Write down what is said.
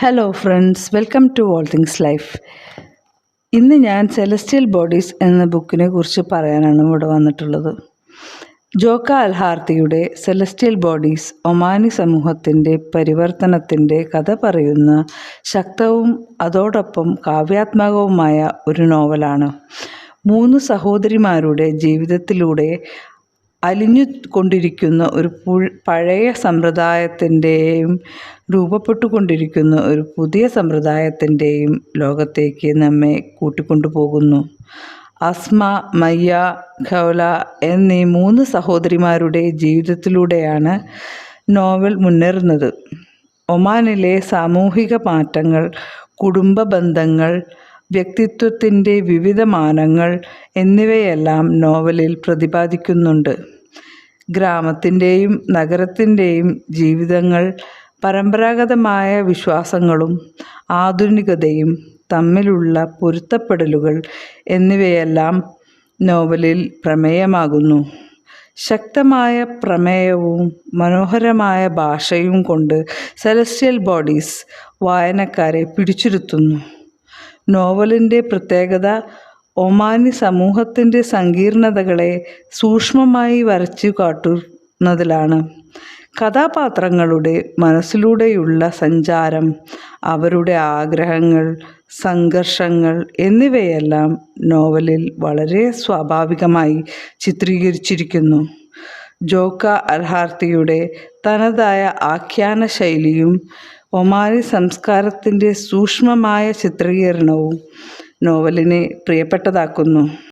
Hello friends, welcome to all things life. ഇന്ന് ഞാൻ celestial bodies എന്ന ബുക്കിനെ കുറിച്ച് പറയാനാണ് ഇവിടെ വന്നിട്ടുള്ളത്. ജോക്ക അൽഹാർത്തിയുടെ സെലസ്റ്റിയൽ ബോഡീസ് ഒമാനി സമൂഹത്തിൻ്റെ പരിവർത്തനത്തിൻ്റെ കഥ പറയുന്ന ശക്തവും അതോടൊപ്പം കാവ്യാത്മകവുമായ ഒരു നോവലാണ്. 3 സഹോദരിമാരുടെ ജീവിതത്തിലൂടെ അലിഞ്ഞു കൊണ്ടിരിക്കുന്ന ഒരു പഴയ സമ്പ്രദായത്തിൻ്റെയും രൂപപ്പെട്ടുകൊണ്ടിരിക്കുന്ന ഒരു പുതിയ സമ്പ്രദായത്തിൻ്റെയും ലോകത്തേക്ക് നമ്മെ കൂട്ടിക്കൊണ്ടുപോകുന്നു. അസ്മ, മയ്യ, ഖൗല എന്നീ 3 സഹോദരിമാരുടെ ജീവിതത്തിലൂടെയാണ് നോവൽ മുന്നേറുന്നത്. ഒമാനിലെ സാമൂഹിക മാറ്റങ്ങൾ, കുടുംബ ബന്ധങ്ങൾ, വ്യക്തിത്വത്തിൻ്റെ വിവിധ മാനങ്ങൾ എന്നിവയെല്ലാം നോവലിൽ പ്രതിപാദിക്കുന്നുണ്ട്. ഗ്രാമത്തിൻ്റെയും നഗരത്തിൻ്റെയും ജീവിതങ്ങൾ, പരമ്പരാഗതമായ വിശ്വാസങ്ങളും ആധുനികതയും തമ്മിലുള്ള പൊരുത്തപ്പെടലുകൾ എന്നിവയെല്ലാം നോവലിൽ പ്രമേയമാകുന്നു. ശക്തമായ പ്രമേയവും മനോഹരമായ ഭാഷയും കൊണ്ട് സെലസ്റ്റിയൽ ബോഡീസ് വായനക്കാരെ പിടിച്ചിരുത്തുന്നു. നോവലിൻ്റെ പ്രത്യേകത ഒമാനി സമൂഹത്തിൻ്റെ സങ്കീർണതകളെ സൂക്ഷ്മമായി വരച്ചു കാട്ടുന്നതിലാണ്. കഥാപാത്രങ്ങളുടെ മനസ്സിലൂടെയുള്ള സഞ്ചാരം, അവരുടെ ആഗ്രഹങ്ങൾ, സംഘർഷങ്ങൾ എന്നിവയെല്ലാം നോവലിൽ വളരെ സ്വാഭാവികമായി ചിത്രീകരിച്ചിരിക്കുന്നു. ജോക്ക അൽഹാർത്തിയുടെ തനതായ ആഖ്യാന ശൈലിയും ഒമാനി സംസ്കാരത്തിൻ്റെ സൂക്ഷ്മമായ ചിത്രീകരണവും നോവലിനെ പ്രിയപ്പെട്ടതാക്കുന്നു.